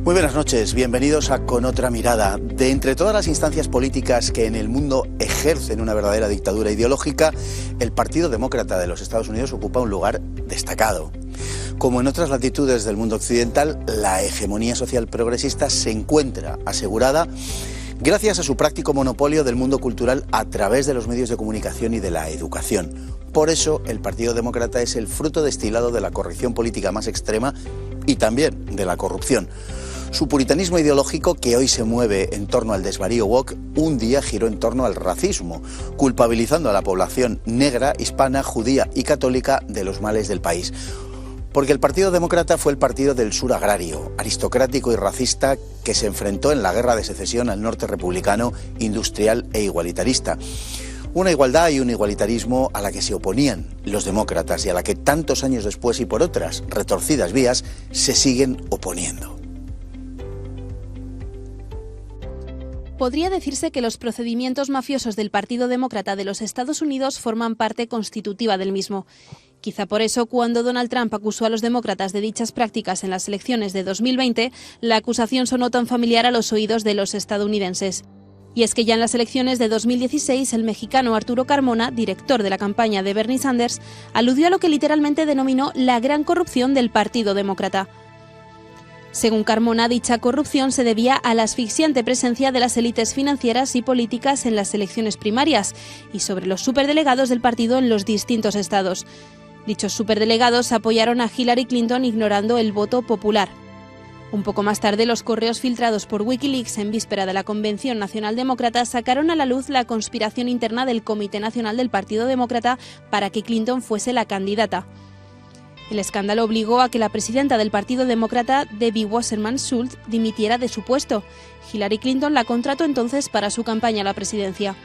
Muy buenas noches, bienvenidos a Con Otra Mirada. De entre todas las instancias políticas que en el mundo ejercen una verdadera dictadura ideológica, el Partido Demócrata de los Estados Unidos ocupa un lugar destacado. Como en otras latitudes del mundo occidental, la hegemonía social progresista se encuentra asegurada gracias a su práctico monopolio del mundo cultural a través de los medios de comunicación y de la educación. Por eso, el Partido Demócrata es el fruto destilado de la corrección política más extrema y también de la corrupción. Su puritanismo ideológico, que hoy se mueve en torno al desvarío woke, un día giró en torno al racismo, culpabilizando a la población negra, hispana, judía y católica de los males del país. Porque el Partido Demócrata fue el partido del sur agrario, aristocrático y racista que se enfrentó en la guerra de secesión al norte republicano, industrial e igualitarista. Una igualdad y un igualitarismo a la que se oponían los demócratas y a la que tantos años después y por otras retorcidas vías se siguen oponiendo. Podría decirse que los procedimientos mafiosos del Partido Demócrata de los Estados Unidos forman parte constitutiva del mismo. Quizá por eso, cuando Donald Trump acusó a los demócratas de dichas prácticas en las elecciones de 2020, la acusación sonó tan familiar a los oídos de los estadounidenses. Y es que ya en las elecciones de 2016, el mexicano Arturo Carmona, director de la campaña de Bernie Sanders, aludió a lo que literalmente denominó la gran corrupción del Partido Demócrata. Según Carmona, dicha corrupción se debía a la asfixiante presencia de las élites financieras y políticas en las elecciones primarias y sobre los superdelegados del partido en los distintos estados. Dichos superdelegados apoyaron a Hillary Clinton ignorando el voto popular. Un poco más tarde, los correos filtrados por Wikileaks en víspera de la Convención Nacional Demócrata sacaron a la luz la conspiración interna del Comité Nacional del Partido Demócrata para que Clinton fuese la candidata. El escándalo obligó a que la presidenta del Partido Demócrata, Debbie Wasserman Schultz, dimitiera de su puesto. Hillary Clinton la contrató entonces para su campaña a la presidencia.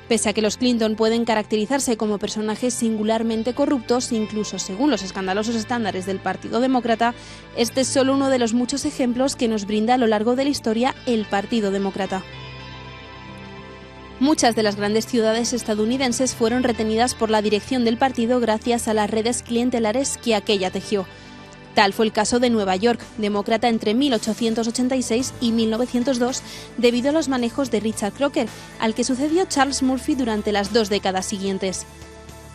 Pese a que los Clinton pueden caracterizarse como personajes singularmente corruptos, incluso según los escandalosos estándares del Partido Demócrata, este es solo uno de los muchos ejemplos que nos brinda a lo largo de la historia el Partido Demócrata. Muchas de las grandes ciudades estadounidenses fueron retenidas por la dirección del partido gracias a las redes clientelares que aquella tejió. Tal fue el caso de Nueva York, demócrata entre 1886 y 1902, debido a los manejos de Richard Croker, al que sucedió Charles Murphy durante las 2 décadas siguientes.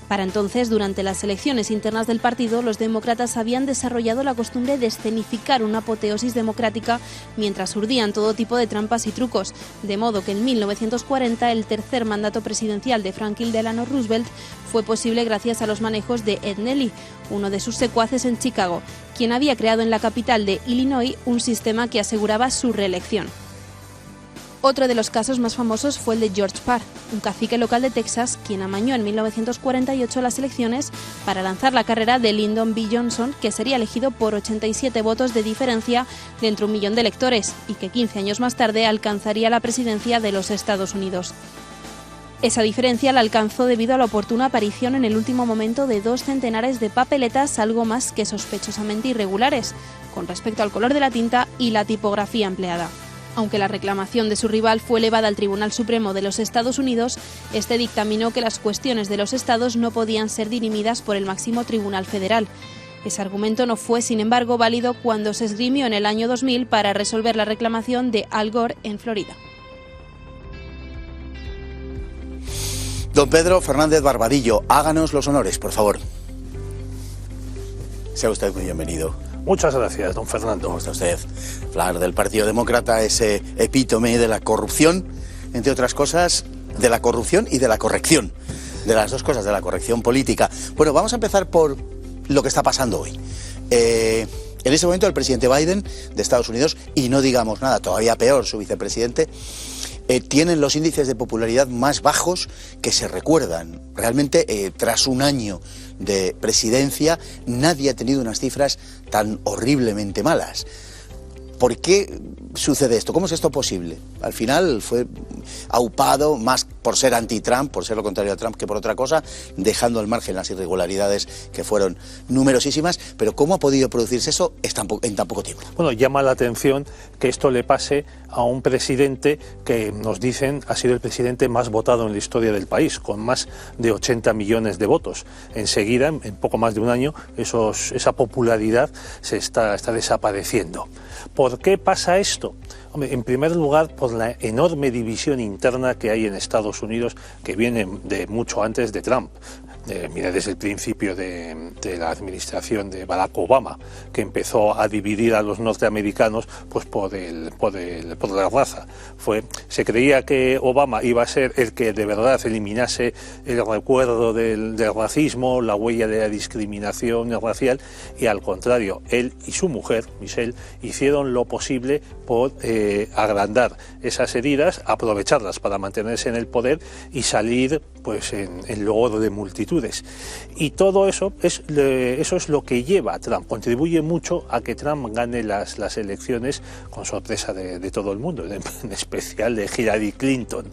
Para entonces, durante las elecciones internas del partido, los demócratas habían desarrollado la costumbre de escenificar una apoteosis democrática mientras urdían todo tipo de trampas y trucos, de modo que en 1940 el tercer mandato presidencial de Franklin Delano Roosevelt fue posible gracias a los manejos de Ed Nelly, uno de sus secuaces en Chicago, quien había creado en la capital de Illinois un sistema que aseguraba su reelección. Otro de los casos más famosos fue el de George Parr, un cacique local de Texas, quien amañó en 1948 las elecciones para lanzar la carrera de Lyndon B. Johnson, que sería elegido por 87 votos de diferencia de entre 1 millón de electores y que 15 años más tarde alcanzaría la presidencia de los Estados Unidos. Esa diferencia la alcanzó debido a la oportuna aparición en el último momento de 2 centenares de papeletas algo más que sospechosamente irregulares, con respecto al color de la tinta y la tipografía empleada. Aunque la reclamación de su rival fue elevada al Tribunal Supremo de los Estados Unidos, este dictaminó que las cuestiones de los estados no podían ser dirimidas por el máximo tribunal federal. Ese argumento no fue, sin embargo, válido cuando se esgrimió en el año 2000 para resolver la reclamación de Al Gore en Florida. Don Pedro Fernández Barbadillo, háganos los honores, por favor. Sea usted muy bienvenido. Muchas gracias, don Fernando. ¿Cómo está usted? Hablar del Partido Demócrata, ese epítome de la corrupción, entre otras cosas, de la corrupción y de la corrección. De las dos cosas, de la corrección política. Bueno, vamos a empezar por lo que está pasando hoy. En ese momento el presidente Biden de Estados Unidos, y no digamos nada, todavía peor, su vicepresidente, tienen los índices de popularidad más bajos que se recuerdan. Realmente, tras un año de presidencia, nadie ha tenido unas cifras tan horriblemente malas. ¿Por qué sucede esto? ¿Cómo es esto posible? Al final fue aupado más por ser anti-Trump, por ser lo contrario a Trump, que por otra cosa, dejando al margen las irregularidades que fueron numerosísimas. Pero ¿cómo ha podido producirse eso en tan poco tiempo? Bueno, llama la atención que esto le pase a un presidente que nos dicen ha sido el presidente más votado en la historia del país, con más de 80 millones de votos. Enseguida, en poco más de un año, esa popularidad se está desapareciendo. ¿Por qué pasa esto? Hombre, en primer lugar, por la enorme división interna que hay en Estados Unidos, que viene de mucho antes de Trump. Mira, desde el principio de la administración de Barack Obama, que empezó a dividir a los norteamericanos pues por la raza. Se creía que Obama iba a ser el que de verdad eliminase el recuerdo del racismo, la huella de la discriminación racial, y al contrario, él y su mujer, Michelle, hicieron lo posible por agrandar esas heridas, aprovecharlas para mantenerse en el poder y salir pues en logro de multitudes. Y todo eso es lo que lleva a Trump, contribuye mucho a que Trump gane las elecciones con sorpresa de todo el mundo, en especial de Hillary Clinton.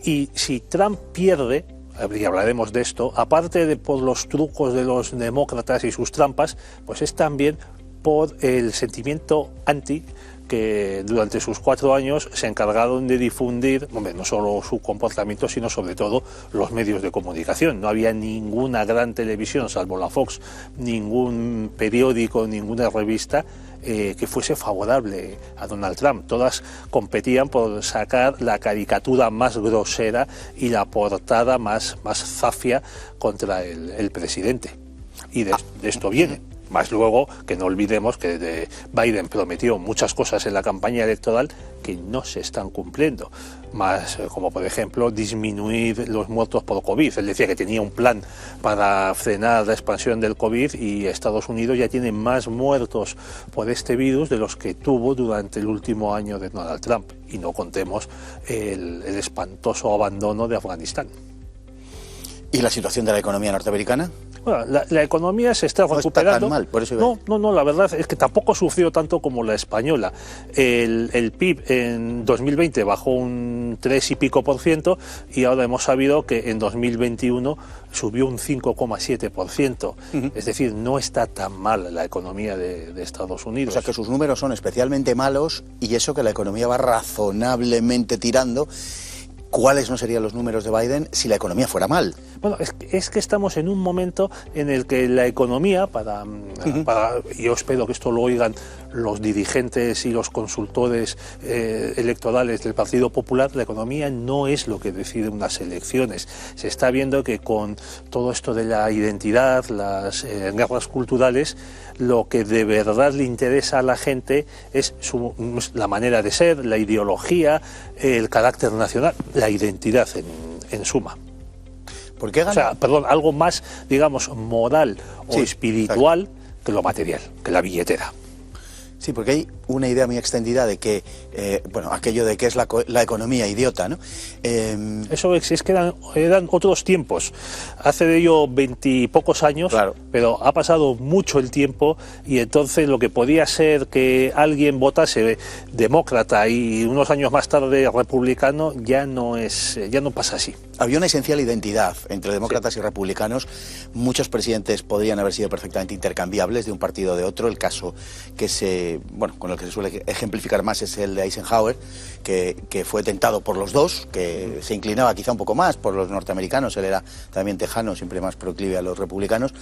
Y si Trump pierde, y hablaremos de esto, aparte de por los trucos de los demócratas y sus trampas, pues es también por el sentimiento anti que durante sus 4 años se encargaron de difundir, no solo su comportamiento, sino sobre todo los medios de comunicación. No había ninguna gran televisión, salvo la Fox, ningún periódico, ninguna revista que fuese favorable a Donald Trump. Todas competían por sacar la caricatura más grosera y la portada más zafia contra el presidente. Y de esto viene. Más luego, que no olvidemos que Biden prometió muchas cosas en la campaña electoral que no se están cumpliendo. Más como por ejemplo disminuir los muertos por COVID. Él decía que tenía un plan para frenar la expansión del COVID y Estados Unidos ya tiene más muertos por este virus de los que tuvo durante el último año de Donald Trump. Y no contemos el espantoso abandono de Afganistán. ¿Y la situación de la economía norteamericana? Bueno, la economía se está recuperando. No está tan mal, por eso No, la verdad es que tampoco sufrió tanto como la española. El PIB en 2020 bajó un 3 y pico % y ahora hemos sabido que en 2021 subió un 5,7%. Es decir, no está tan mal la economía de Estados Unidos. O sea que sus números son especialmente malos y eso que la economía va razonablemente tirando. ¿Cuáles no serían los números de Biden si la economía fuera mal? Bueno, es que estamos en un momento en el que la economía, yo espero que esto lo oigan los dirigentes y los consultores electorales del Partido Popular, la economía no es lo que decide unas elecciones. Se está viendo que con todo esto de la identidad, las guerras culturales, lo que de verdad le interesa a la gente es la manera de ser, la ideología, el carácter nacional, la identidad en suma. ¿Por qué gana? O sea, perdón, algo más, digamos, moral o espiritual, exacto, que lo material, que la billetera. Sí, porque hay una idea muy extendida de que, aquello de que es la economía idiota, ¿no? Eso es que eran otros tiempos. Hace de ello 20 y pocos años, claro, pero ha pasado mucho el tiempo y entonces lo que podía ser que alguien votase demócrata y unos años más tarde republicano ya no pasa así. Había una esencial identidad entre demócratas y republicanos. Muchos presidentes podrían haber sido perfectamente intercambiables de un partido o de otro. El caso con el que se suele ejemplificar más es el de Eisenhower, que fue tentado por los dos, que se inclinaba quizá un poco más por los norteamericanos. Él era también tejano, siempre más proclive a los republicanos.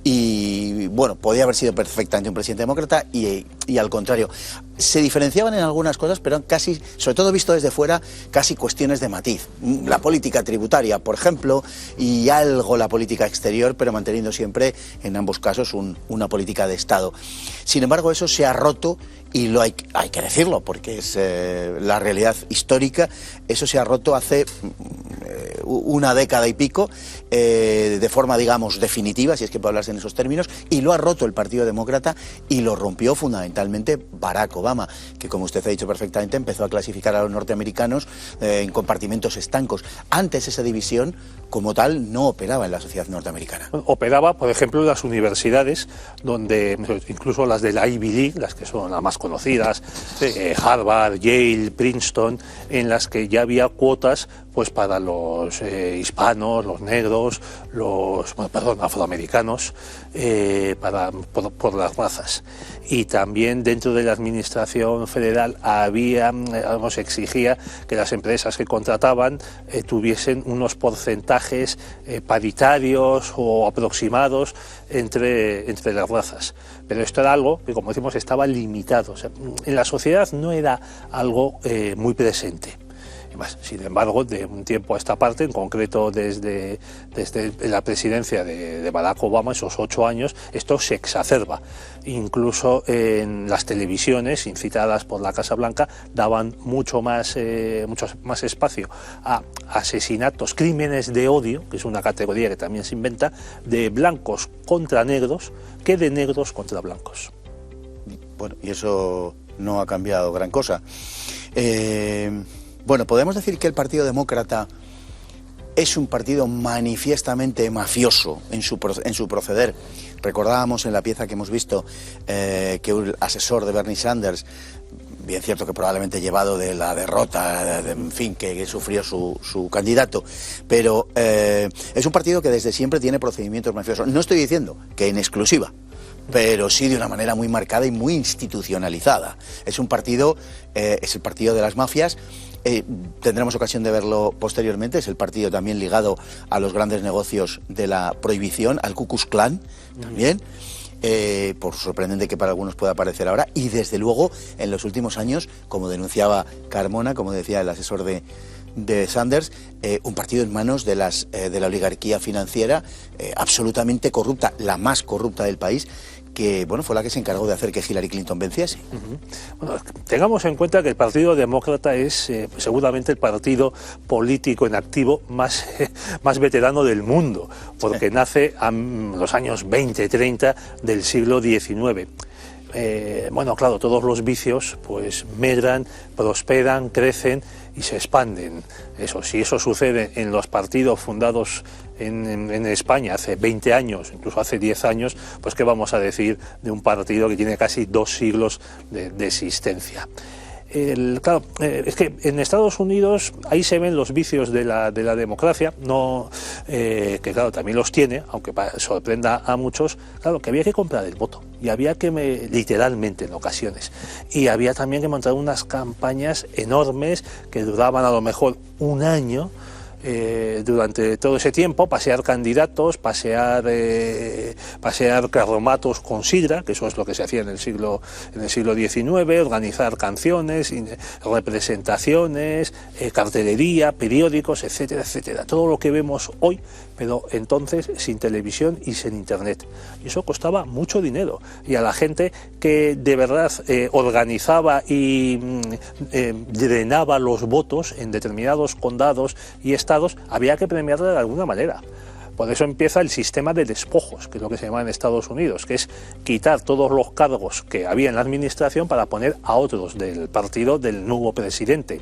Y podía haber sido perfectamente un presidente demócrata y al contrario. Se diferenciaban en algunas cosas, pero casi, sobre todo visto desde fuera, casi cuestiones de matiz. La política tributaria, por ejemplo, y algo la política exterior, pero manteniendo siempre, en ambos casos, una política de Estado. Sin embargo, eso se ha roto, y hay que decirlo, porque es la realidad histórica. Eso se ha roto hace una década y pico, de forma, digamos, definitiva, si es que puedo hablarse en esos términos, y lo ha roto el Partido Demócrata y lo rompió fundamentalmente Barack Obama, que, como usted ha dicho perfectamente, empezó a clasificar a los norteamericanos en compartimentos estancos. Antes esa división, como tal, no operaba en la sociedad norteamericana. Operaba, por ejemplo, en las universidades, donde incluso las de la Ivy League, las que son las más conocidas, Harvard, Yale, Princeton, en las que ya había cuotas pues para los hispanos, los negros, afroamericanos, por las razas. Y también dentro de la administración federal se exigía que las empresas que contrataban tuviesen unos porcentajes paritarios o aproximados entre las razas. Pero esto era algo que, como decimos, estaba limitado. O sea, en la sociedad no era algo muy presente. Sin embargo, de un tiempo a esta parte, en concreto desde la presidencia de Barack Obama, esos 8 años, esto se exacerba. Incluso en las televisiones, incitadas por la Casa Blanca, daban mucho más espacio a asesinatos, crímenes de odio, que es una categoría que también se inventa, de blancos contra negros, que de negros contra blancos. Bueno, y eso no ha cambiado gran cosa. Bueno, podemos decir que el Partido Demócrata es un partido manifiestamente mafioso en su proceder. Recordábamos en la pieza que hemos visto que un asesor de Bernie Sanders, bien cierto que probablemente llevado de la derrota, en fin, que sufrió su candidato, pero es un partido que desde siempre tiene procedimientos mafiosos. No estoy diciendo que en exclusiva, pero sí de una manera muy marcada y muy institucionalizada. Es un partido, es el partido de las mafias. Tendremos ocasión de verlo posteriormente. Es el partido también ligado a los grandes negocios de la prohibición, al Ku Klux Klan también, por sorprendente que para algunos pueda parecer ahora, y desde luego en los últimos años, como denunciaba Carmona, como decía el asesor de Sanders, un partido en manos de la oligarquía financiera absolutamente corrupta, la más corrupta del país, que bueno, fue la que se encargó de hacer que Hillary Clinton venciese. Bueno, tengamos en cuenta que el Partido Demócrata es seguramente el partido político en activo más veterano del mundo, porque nace en los años 20-30 del siglo XIX. Bueno, claro, todos los vicios pues medran, prosperan, crecen y se expanden. Si eso sucede en los partidos fundados en España hace 20 años, incluso hace 10 años, pues qué vamos a decir de un partido que tiene casi 2 siglos de existencia. Claro, es que en Estados Unidos ahí se ven los vicios de la democracia, que claro, también los tiene, aunque sorprenda a muchos, claro, que había que comprar el voto, y había que, literalmente en ocasiones, y había también que montar unas campañas enormes que duraban a lo mejor un año, durante todo ese tiempo, pasear candidatos, pasear carromatos con sidra, que eso es lo que se hacía en el siglo XIX, organizar canciones, representaciones, cartelería, periódicos, etcétera, etcétera. Todo lo que vemos hoy, pero entonces sin televisión y sin internet. Y eso costaba mucho dinero. Y a la gente que de verdad organizaba y drenaba los votos en determinados condados y estados, había que premiarla de alguna manera. Por eso empieza el sistema de despojos, que es lo que se llama en Estados Unidos, que es quitar todos los cargos que había en la administración para poner a otros del partido del nuevo presidente.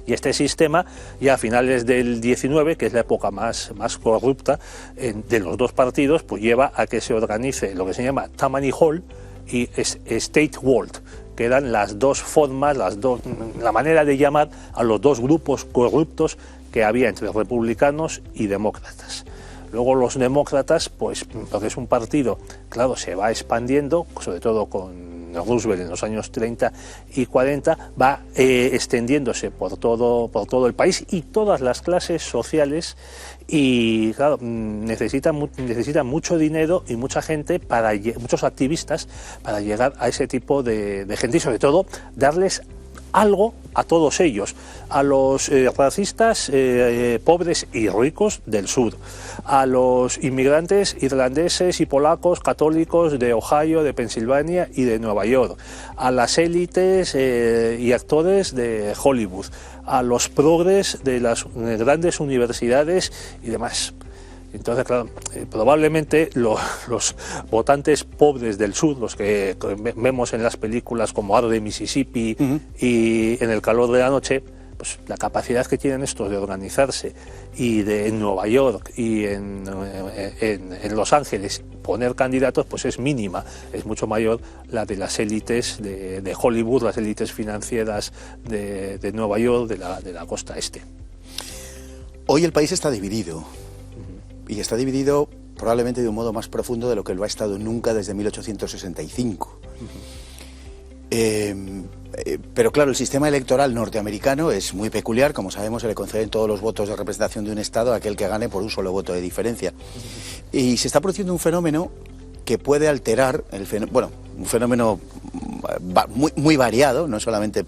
Y este sistema, ya a finales del 19, que es la época más corrupta de los dos partidos, pues lleva a que se organice lo que se llama Tammany Hall y State World, que eran las dos formas, la manera de llamar a los dos grupos corruptos que había entre republicanos y demócratas. Luego los demócratas, pues porque es un partido, claro, se va expandiendo, sobre todo con Roosevelt en los años 30 y 40, va extendiéndose por todo el país y todas las clases sociales, y claro, necesita mucho dinero y mucha gente, muchos activistas, para llegar a ese tipo de gente, y sobre todo darles algo a todos ellos, a los racistas pobres y ricos del sur, a los inmigrantes irlandeses y polacos católicos de Ohio, de Pensilvania y de Nueva York, a las élites y actores de Hollywood, a los progres de las grandes universidades y demás. Entonces, claro, probablemente los votantes pobres del sur, los que vemos en las películas como Aro de Mississippi y En el calor de la noche, pues la capacidad que tienen estos de organizarse y en Nueva York y en Los Ángeles poner candidatos, pues es mínima, es mucho mayor la de las élites de Hollywood, las élites financieras de Nueva York, de la costa este. Hoy el país está dividido, y está dividido probablemente de un modo más profundo de lo que lo ha estado nunca desde 1865. Pero claro, el sistema electoral norteamericano es muy peculiar. Como sabemos, se le conceden todos los votos de representación de un estado a aquel que gane por un solo voto de diferencia. Y se está produciendo un fenómeno que puede alterar, un fenómeno muy variado, no solamente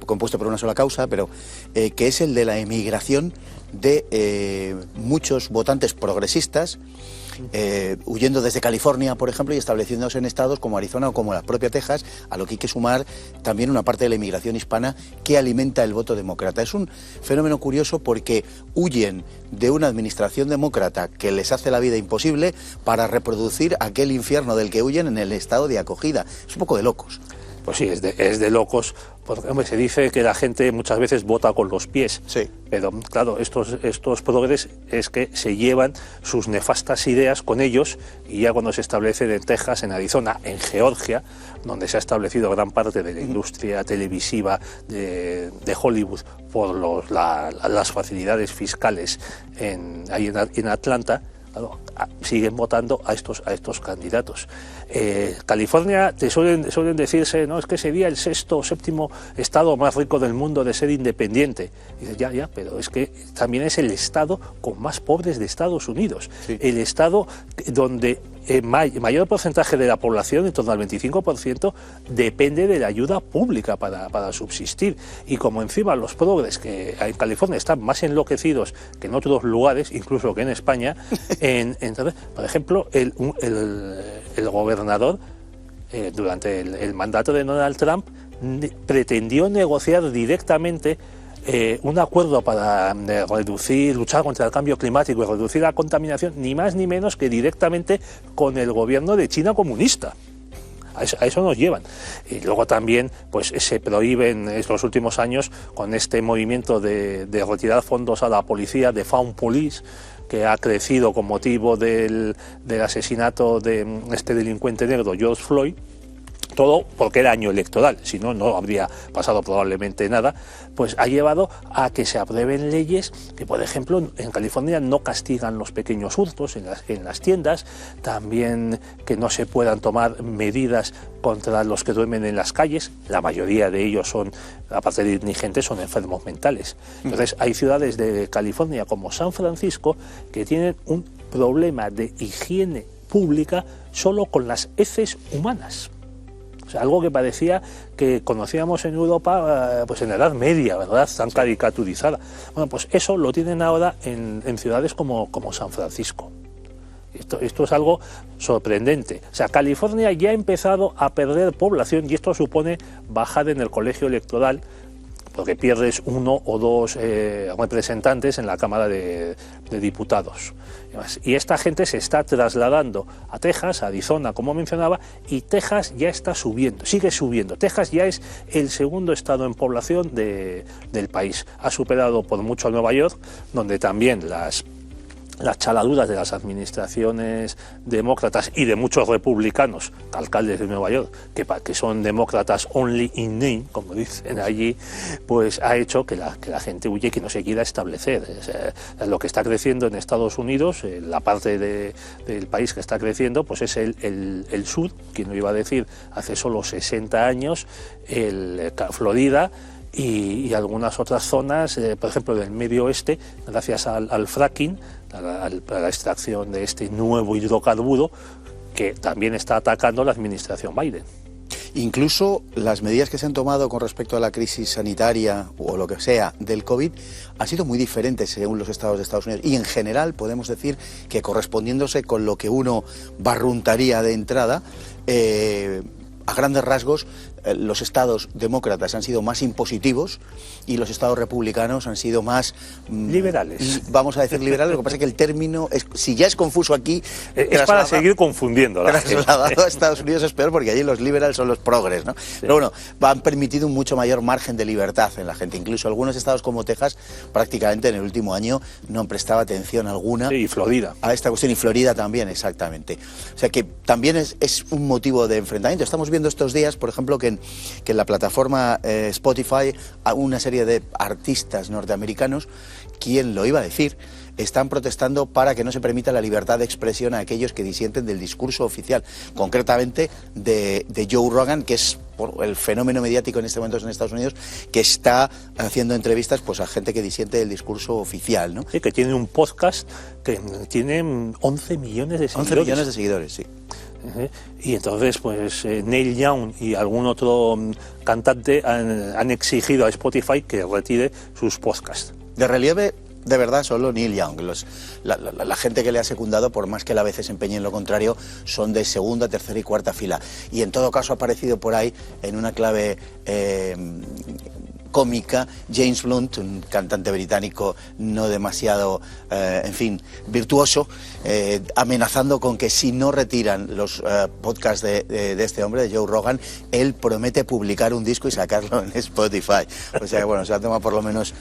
compuesto por una sola causa, pero que es el de la emigración de muchos votantes progresistas, huyendo desde California, por ejemplo, y estableciéndose en estados como Arizona o como la propia Texas, a lo que hay que sumar también una parte de la inmigración hispana que alimenta el voto demócrata. Es un fenómeno curioso porque huyen de una administración demócrata que les hace la vida imposible para reproducir aquel infierno del que huyen en el estado de acogida. Es un poco de locos. Pues sí, es de locos, porque hombre, se dice que la gente muchas veces vota con los pies, sí. Pero claro, estos progres es que se llevan sus nefastas ideas con ellos, y ya cuando se establecen en Texas, en Arizona, en Georgia, donde se ha establecido gran parte de la industria televisiva de Hollywood por las facilidades fiscales ahí en Atlanta, claro, siguen votando a estos candidatos. California, te suelen decirse, no, es que sería el sexto o séptimo estado más rico del mundo de ser independiente. Y dices, ya, pero es que también es el estado con más pobres de Estados Unidos. Sí. El estado donde mayor porcentaje de la población, en torno al 25%, depende de la ayuda pública para subsistir. Y como encima los progres que en California están más enloquecidos que en otros lugares, incluso que en España, entonces, por ejemplo, el gobernador, durante el mandato de Donald Trump, pretendió negociar directamente un acuerdo para luchar contra el cambio climático y reducir la contaminación, ni más ni menos que directamente con el gobierno de China comunista. A eso nos llevan. Y luego también pues se prohíben en los últimos años, con este movimiento de retirar fondos a la policía, de Found Police, que ha crecido con motivo del asesinato de este delincuente negro, George Floyd. Todo porque era año electoral, si no, no habría pasado probablemente nada, pues ha llevado a que se aprueben leyes que, por ejemplo, en California no castigan los pequeños hurtos en las tiendas, también que no se puedan tomar medidas contra los que duermen en las calles. La mayoría de ellos son, aparte de indigentes, son enfermos mentales. Entonces hay ciudades de California como San Francisco que tienen un problema de higiene pública solo con las heces humanas. O sea, algo que parecía que conocíamos en Europa pues en la Edad Media, ¿verdad? Tan caricaturizada. Bueno, pues eso lo tienen ahora en ciudades como San Francisco. Esto es algo sorprendente. O sea, California ya ha empezado a perder población, y esto supone bajar en el colegio electoral, porque pierdes uno o dos representantes en la Cámara de Diputados. Y esta gente se está trasladando a Texas, a Arizona, como mencionaba, y Texas ya está subiendo, sigue subiendo. Texas ya es el segundo estado en población del país. Ha superado por mucho a Nueva York, donde también las chaladuras de las administraciones demócratas y de muchos republicanos, alcaldes de Nueva York, que son demócratas only in name, como dicen allí, pues ha hecho que la gente huye, que no se quiera establecer. O sea, lo que está creciendo en Estados Unidos, la parte del país que está creciendo, pues es el sur, quien lo iba a decir hace solo 60 años, Florida, y algunas otras zonas, por ejemplo del medio oeste, gracias al fracking, a la extracción de este nuevo hidrocarburo que también está atacando la administración Biden. Incluso las medidas que se han tomado con respecto a la crisis sanitaria o lo que sea del COVID han sido muy diferentes según los estados de Estados Unidos, y en general podemos decir que, correspondiéndose con lo que uno barruntaría de entrada, a grandes rasgos, los estados demócratas han sido más impositivos y los estados republicanos han sido más liberales. Vamos a decir liberales. Lo que pasa es que el término, si ya es confuso aquí, es para seguir confundiendo. Trasladado a Estados Unidos es peor, porque allí los liberales son los progres, ¿no? Sí. Pero bueno, han permitido un mucho mayor margen de libertad en la gente. Incluso algunos estados como Texas, prácticamente en el último año, no han prestado atención alguna. Sí, y Florida. A esta cuestión, y Florida también, exactamente. O sea que también es un motivo de enfrentamiento. Estamos viendo estos días, por ejemplo, que en la plataforma Spotify una serie de artistas norteamericanos, ¿quién lo iba a decir?, están protestando para que no se permita la libertad de expresión a aquellos que disienten del discurso oficial, concretamente de Joe Rogan, que es el fenómeno mediático en este momento en Estados Unidos, que está haciendo entrevistas pues a gente que disiente del discurso oficial, ¿no? Sí, que tiene un podcast que tiene 11 millones de seguidores. 11 millones de seguidores, sí. Y entonces pues Neil Young y algún otro cantante han exigido a Spotify que retire sus podcasts. De relieve, de verdad, solo Neil Young. La gente que le ha secundado, por más que él a veces empeñe en lo contrario, son de segunda, tercera y cuarta fila. Y en todo caso ha aparecido por ahí, en una clave cómica, James Blunt, un cantante británico no demasiado, virtuoso, amenazando con que si no retiran los podcasts de este hombre, de Joe Rogan, él promete publicar un disco y sacarlo en Spotify. O sea que bueno, se ha tomado por lo menos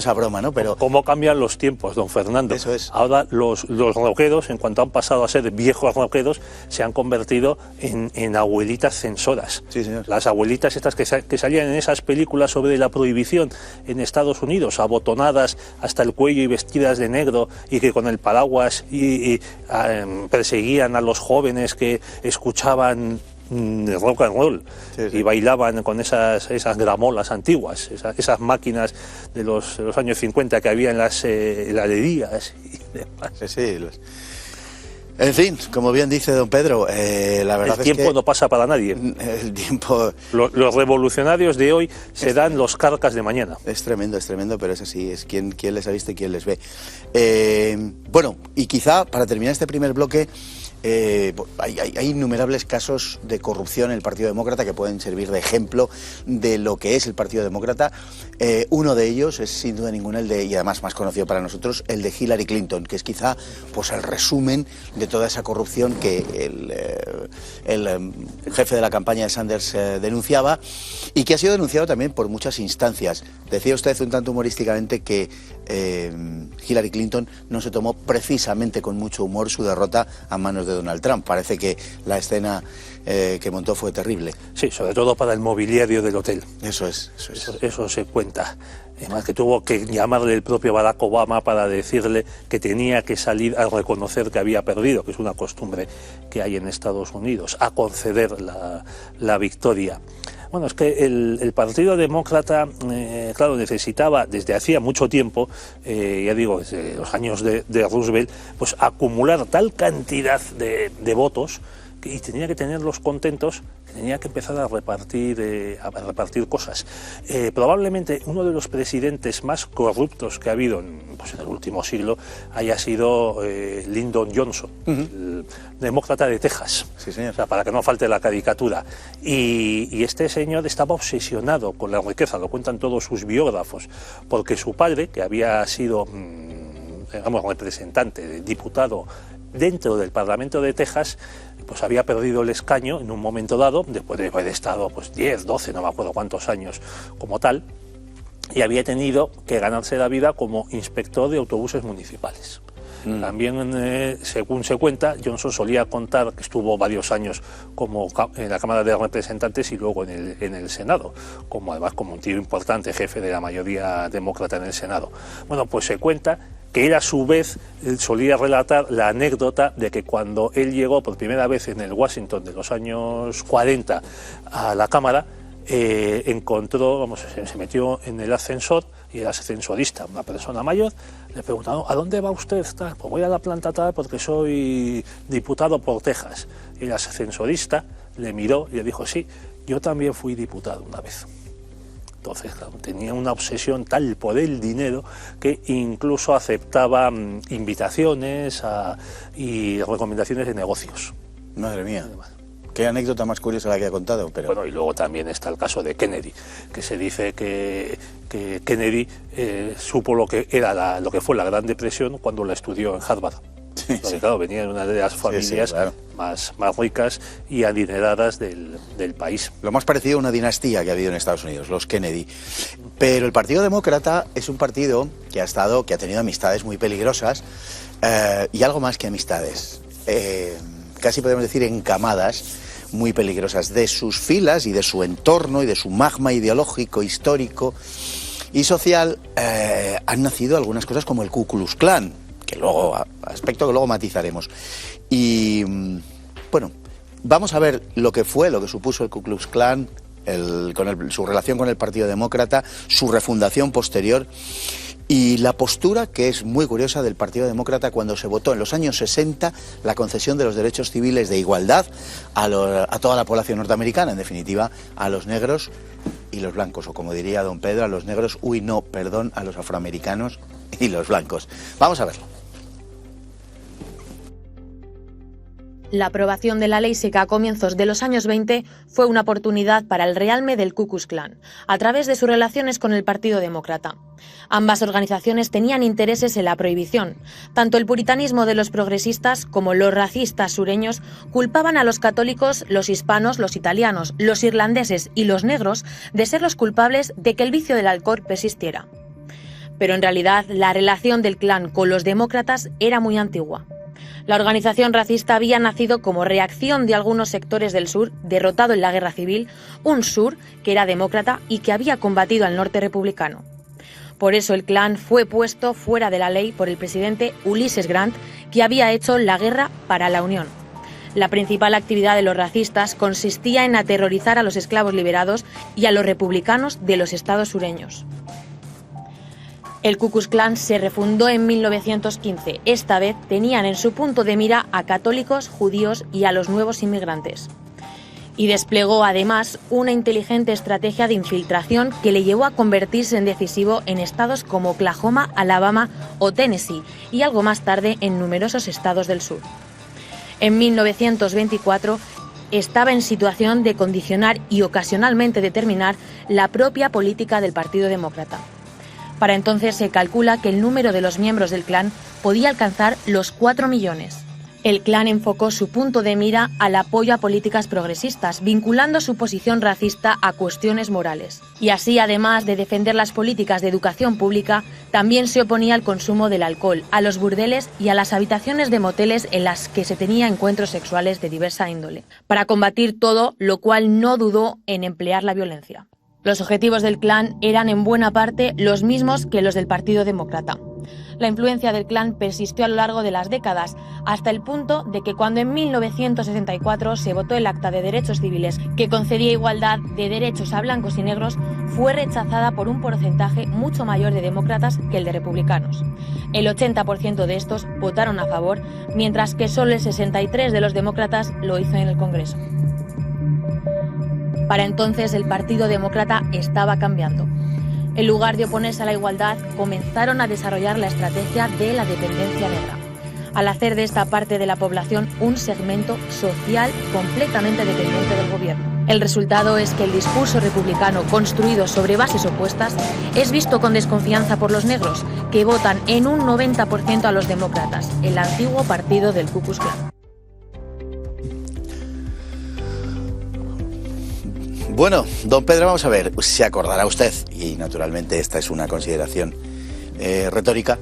a broma, ¿no? Pero ¿cómo cambian los tiempos, don Fernando? Eso es. Ahora los rockeros, en cuanto han pasado a ser viejos rockeros, se han convertido en abuelitas censoras. Sí, señor. Las abuelitas estas que salían en esas películas sobre la prohibición en Estados Unidos, abotonadas hasta el cuello y vestidas de negro, y que con el paraguas perseguían a los jóvenes que escuchaban rock and roll, sí. Y bailaban con esas gramolas antiguas, esas máquinas de los años 50 que había en las heladerías y demás. Sí. En fin, como bien dice don Pedro, la verdad es que el tiempo no pasa para nadie. El tiempo... Los revolucionarios de hoy se dan los carcas de mañana. Es tremendo, pero es así, es quién les ha visto y quién les ve. Bueno, y quizá para terminar este primer bloque, hay innumerables casos de corrupción en el Partido Demócrata que pueden servir de ejemplo de lo que es el Partido Demócrata. Uno de ellos es sin duda ninguna y además más conocido para nosotros, el de Hillary Clinton, que es quizá pues el resumen de toda esa corrupción que el jefe de la campaña de Sanders denunciaba, y que ha sido denunciado también por muchas instancias. Decía usted un tanto humorísticamente que Hillary Clinton no se tomó precisamente con mucho humor su derrota a manos de Donald Trump. Parece que la escena que montó fue terrible. Sí, sobre todo para el mobiliario del hotel. Eso se cuenta. Además que tuvo que llamarle el propio Barack Obama para decirle que tenía que salir a reconocer que había perdido, que es una costumbre que hay en Estados Unidos, a conceder la victoria. Bueno, es que el Partido Demócrata, claro, necesitaba desde hacía mucho tiempo, ya digo, desde los años de Roosevelt, pues acumular tal cantidad de votos y tenía que tenerlos contentos, tenía que empezar a repartir cosas. Probablemente uno de los presidentes más corruptos que ha habido en el último siglo haya sido Lyndon Johnson, el demócrata de Texas. Sí, señor. O sea, para que no falte la caricatura. Y este señor estaba obsesionado con la riqueza, lo cuentan todos sus biógrafos, porque su padre, que había sido representante, diputado dentro del Parlamento de Texas, pues había perdido el escaño en un momento dado, después de haber estado 10, 12, no me acuerdo cuántos años como tal, y había tenido que ganarse la vida como inspector de autobuses municipales. También, según se cuenta, Johnson solía contar que estuvo varios años en la Cámara de Representantes y luego en el Senado, además como un tío importante, jefe de la mayoría demócrata en el Senado. Bueno, pues se cuenta que él a su vez solía relatar la anécdota de que cuando él llegó por primera vez en el Washington de los años 40 a la Cámara, se metió en el ascensor y el ascensorista, una persona mayor, le preguntó: ¿a dónde va usted? Pues voy a la planta tal porque soy diputado por Texas. Y el ascensorista le miró y le dijo: sí, yo también fui diputado una vez. Entonces, claro, tenía una obsesión tal por el dinero que incluso aceptaba invitaciones y recomendaciones de negocios. Madre mía. Qué anécdota más curiosa la que ha contado. Pero... Bueno, y luego también está el caso de Kennedy, que se dice que Kennedy supo lo que fue la Gran Depresión cuando la estudió en Harvard. Sí, porque, claro, venía de una de las familias claro, más ricas y adineradas del país. Lo más parecido a una dinastía que ha habido en Estados Unidos, los Kennedy. Pero el Partido Demócrata es un partido que ha tenido amistades muy peligrosas y algo más que amistades. Casi podemos decir encamadas, muy peligrosas. De sus filas y de su entorno y de su magma ideológico, histórico y social han nacido algunas cosas como el Ku Klux Klan, aspecto que luego matizaremos. Y bueno, vamos a ver lo que supuso el Ku Klux Klan, su relación con el Partido Demócrata, su refundación posterior y la postura, que es muy curiosa, del Partido Demócrata cuando se votó en los años 60 la concesión de los derechos civiles de igualdad a toda la población norteamericana, en definitiva a los negros y los blancos, o como diría don Pedro, a los negros, a los afroamericanos y los blancos. Vamos a verlo. La aprobación de la ley seca a comienzos de los años 20 fue una oportunidad para el realme del Ku Klux Klan, a través de sus relaciones con el Partido Demócrata. Ambas organizaciones tenían intereses en la prohibición. Tanto el puritanismo de los progresistas como los racistas sureños culpaban a los católicos, los hispanos, los italianos, los irlandeses y los negros de ser los culpables de que el vicio del alcohol persistiera. Pero en realidad la relación del Klan con los demócratas era muy antigua. La organización racista había nacido como reacción de algunos sectores del sur, derrotado en la guerra civil, un sur que era demócrata y que había combatido al norte republicano. Por eso el Klan fue puesto fuera de la ley por el presidente Ulysses Grant, que había hecho la guerra para la Unión. La principal actividad de los racistas consistía en aterrorizar a los esclavos liberados y a los republicanos de los estados sureños. El Ku Klux Klan se refundó en 1915. Esta vez tenían en su punto de mira a católicos, judíos y a los nuevos inmigrantes. Y desplegó además una inteligente estrategia de infiltración que le llevó a convertirse en decisivo en estados como Oklahoma, Alabama o Tennessee y algo más tarde en numerosos estados del sur. En 1924 estaba en situación de condicionar y ocasionalmente determinar la propia política del Partido Demócrata. Para entonces se calcula que el número de los miembros del Klan podía alcanzar los 4 millones. El Klan enfocó su punto de mira al apoyo a políticas progresistas, vinculando su posición racista a cuestiones morales. Y así, además de defender las políticas de educación pública, también se oponía al consumo del alcohol, a los burdeles y a las habitaciones de moteles en las que se tenía encuentros sexuales de diversa índole. Para combatir todo, lo cual no dudó en emplear la violencia. Los objetivos del Klan eran en buena parte los mismos que los del Partido Demócrata. La influencia del Klan persistió a lo largo de las décadas, hasta el punto de que cuando en 1964 se votó el Acta de Derechos Civiles, que concedía igualdad de derechos a blancos y negros, fue rechazada por un porcentaje mucho mayor de demócratas que el de republicanos. El 80% de estos votaron a favor, mientras que solo el 63% de los demócratas lo hizo en el Congreso. Para entonces el Partido Demócrata estaba cambiando. En lugar de oponerse a la igualdad, comenzaron a desarrollar la estrategia de la dependencia negra, al hacer de esta parte de la población un segmento social completamente dependiente del gobierno. El resultado es que el discurso republicano, construido sobre bases opuestas, es visto con desconfianza por los negros, que votan en un 90% a los demócratas, el antiguo partido del Ku Klux Klan. Bueno, don Pedro, vamos a ver, se acordará usted, y naturalmente esta es una consideración retórica,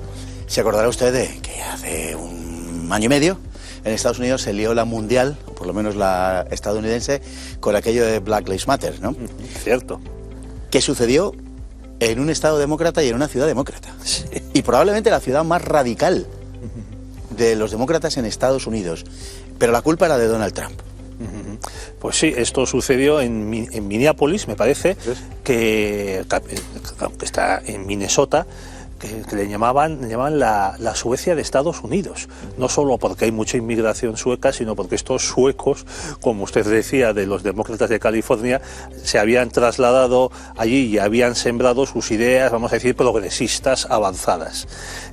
se acordará usted de que hace un año y medio en Estados Unidos se lió la mundial, o por lo menos la estadounidense, con aquello de Black Lives Matter, ¿no? Cierto. ¿Qué sucedió en un estado demócrata y en una ciudad demócrata? Sí. Y probablemente la ciudad más radical de los demócratas en Estados Unidos. Pero la culpa era de Donald Trump. Pues sí, esto sucedió en Minneapolis, me parece, que está en Minnesota, que le llamaban la Suecia de Estados Unidos. No solo porque hay mucha inmigración sueca, sino porque estos suecos, como usted decía, de los demócratas de California, se habían trasladado allí y habían sembrado sus ideas, vamos a decir, progresistas avanzadas.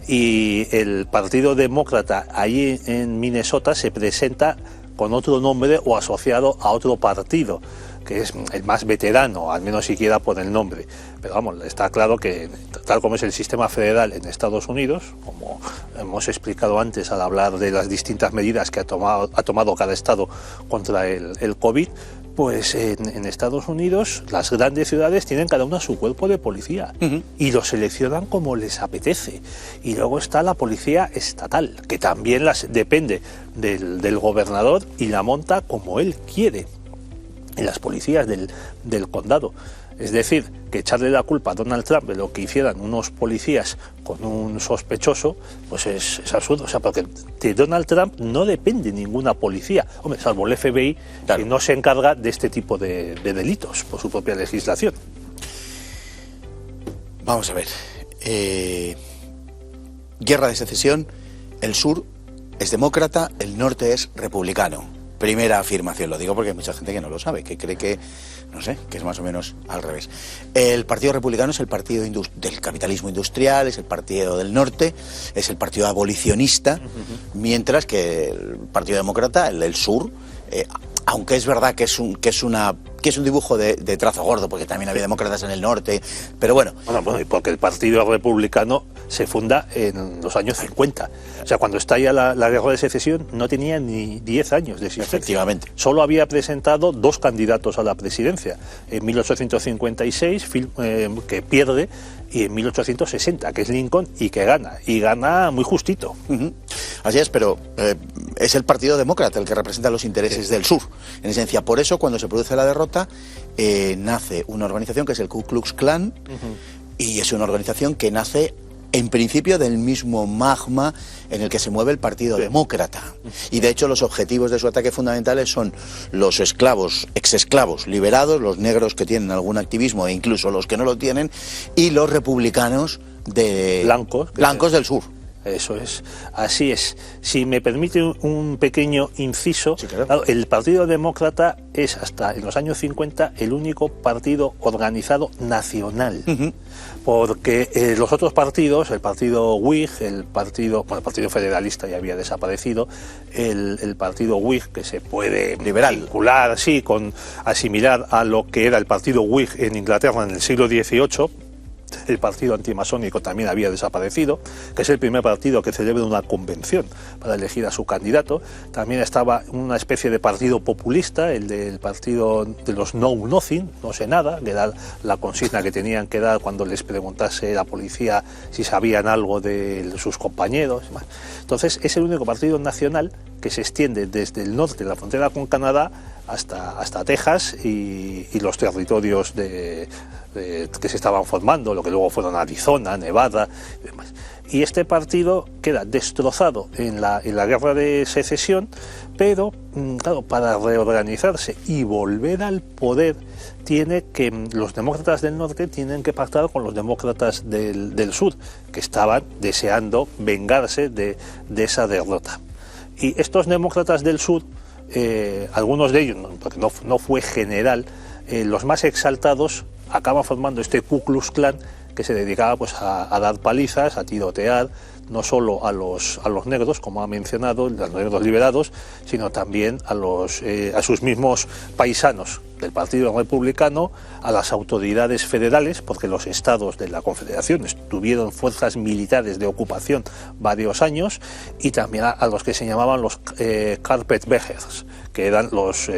Y el Partido Demócrata allí en Minnesota se presenta con otro nombre o asociado a otro partido, que es el más veterano, al menos siquiera por el nombre. Pero vamos, está claro que tal como es el sistema federal en Estados Unidos, como hemos explicado antes al hablar de las distintas medidas que ha tomado cada estado contra el COVID, pues en Estados Unidos las grandes ciudades tienen cada una su cuerpo de policía y lo seleccionan como les apetece. Y luego está la policía estatal, que también depende del gobernador y la monta como él quiere. en las policías del condado. Es decir, que echarle la culpa a Donald Trump de lo que hicieran unos policías con un sospechoso, pues es absurdo. O sea, porque de Donald Trump no depende ninguna policía, hombre, salvo el FBI, claro, que no se encarga de este tipo de delitos por su propia legislación. Vamos a ver. Guerra de secesión, el sur es demócrata, el norte es republicano. Primera afirmación, lo digo porque hay mucha gente que no lo sabe, que cree que, no sé, que es más o menos al revés. El Partido Republicano es el partido del capitalismo industrial, es el partido del norte, es el partido abolicionista, mientras que el Partido Demócrata, el del sur, aunque es verdad que es un dibujo de trazo gordo, porque también había demócratas en el norte, pero bueno. Bueno, y porque el Partido Republicano se funda en los años 50. O sea, cuando estalla la guerra de secesión no tenía ni 10 años de existencia. Efectivamente. Solo había presentado 2 candidatos a la presidencia. En 1856, que pierde, y en 1860, que es Lincoln, y que gana. Y gana muy justito. Así es, pero es el Partido Demócrata el que representa los intereses del sur. En esencia, por eso, cuando se produce la derrota, nace una organización que es el Ku Klux Klan, y es una organización que nace en principio del mismo magma en el que se mueve el Partido Demócrata. Y de hecho los objetivos de su ataque fundamentales son los esclavos, exesclavos liberados, los negros que tienen algún activismo e incluso los que no lo tienen, y los republicanos blancos del sur. Eso es, así es. Si me permite un pequeño inciso, sí, claro. Claro, el Partido Demócrata es hasta en los años 50 el único partido organizado nacional, porque los otros partidos, el Partido Whig, el Partido Federalista ya había desaparecido, el Partido Whig, que se puede vincular, sí, asimilar a lo que era el Partido Whig en Inglaterra en el siglo XVIII. El partido antimasónico también había desaparecido, que es el primer partido que celebra una convención para elegir a su candidato. También estaba una especie de partido populista, el del partido de los Know Nothing, no sé nada, que era la consigna que tenían que dar cuando les preguntase la policía si sabían algo de sus compañeros. Entonces es el único partido nacional que se extiende desde el norte de la frontera con Canadá hasta Texas y los territorios que se estaban formando, lo que luego fueron Arizona, Nevada y demás. Y este partido queda destrozado en la guerra de secesión, pero claro, para reorganizarse y volver al poder los demócratas del norte tienen que pactar con los demócratas del sur, que estaban deseando vengarse de esa derrota. Y estos demócratas del sur, algunos de ellos, porque no fue general, los más exaltados acaban formando este Ku Klux Klan, que se dedicaba pues a dar palizas, a tirotear, no solo a los negros, como ha mencionado, los negros liberados, sino también a sus mismos paisanos del Partido Republicano, a las autoridades federales, porque los estados de la Confederación tuvieron fuerzas militares de ocupación varios años, y también a los que se llamaban los carpetbaggers, que eran los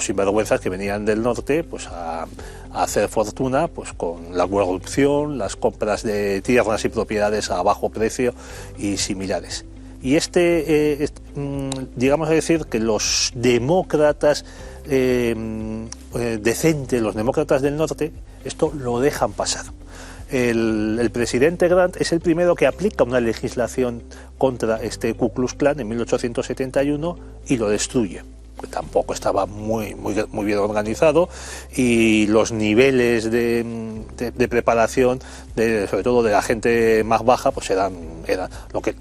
sinvergüenzas que venían del norte pues a hacer fortuna pues con la corrupción, las compras de tierras y propiedades a bajo precio y similares. Y digamos a decir que los demócratas decentes, los demócratas del norte, esto lo dejan pasar. El presidente Grant es el primero que aplica una legislación contra este Ku Klux Klan en 1871 y lo destruye. Tampoco estaba muy bien organizado, y los niveles de preparación, sobre todo de la gente más baja, pues eran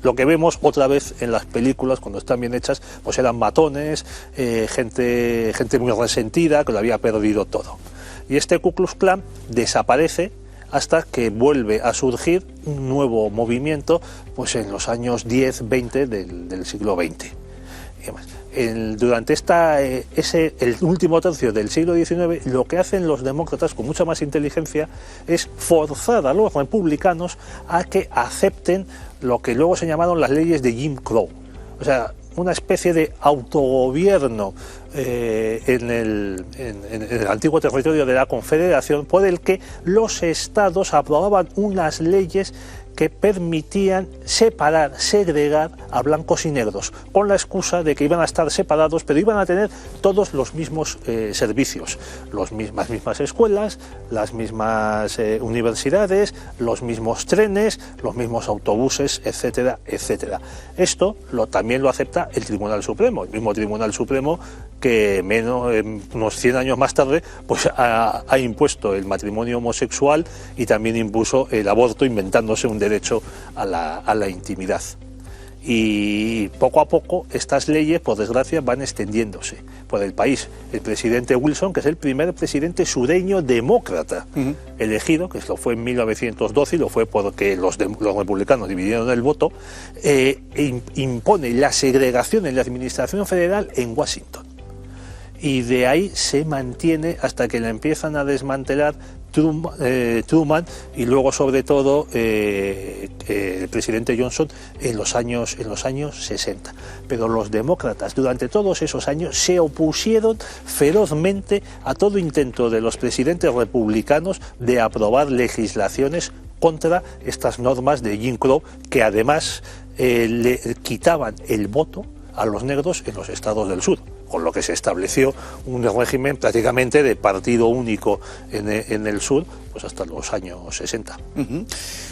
lo que vemos otra vez en las películas cuando están bien hechas, pues eran matones, gente muy resentida que lo había perdido todo. Y este Ku Klux Klan desaparece hasta que vuelve a surgir un nuevo movimiento pues en los años 10-20 del siglo XX. Durante el último tercio del siglo XIX, lo que hacen los demócratas con mucha más inteligencia es forzar a los republicanos a que acepten lo que luego se llamaron las leyes de Jim Crow. O sea, una especie de autogobierno en el antiguo territorio de la Confederación, por el que los estados aprobaban unas leyes que permitían separar, segregar a blancos y negros, con la excusa de que iban a estar separados, pero iban a tener todos los mismos servicios, las mismas escuelas, las mismas universidades, los mismos trenes, los mismos autobuses, etcétera, etcétera. Esto también lo acepta el Tribunal Supremo, el mismo Tribunal Supremo que unos 100 años más tarde pues ha impuesto el matrimonio homosexual y también impuso el aborto, inventándose un derecho a la intimidad. Y poco a poco estas leyes, por desgracia, van extendiéndose por el país. El presidente Wilson, que es el primer presidente sureño demócrata elegido, que lo fue en 1912 y lo fue porque los republicanos dividieron el voto, impone la segregación en la administración federal en Washington. Y de ahí se mantiene hasta que la empiezan a desmantelar Truman y luego sobre todo el presidente Johnson en los años 60. Pero los demócratas durante todos esos años se opusieron ferozmente a todo intento de los presidentes republicanos de aprobar legislaciones contra estas normas de Jim Crow, que además le quitaban el voto a los negros en los estados del sur, con lo que se estableció un régimen prácticamente de partido único en el sur, pues hasta los años 60.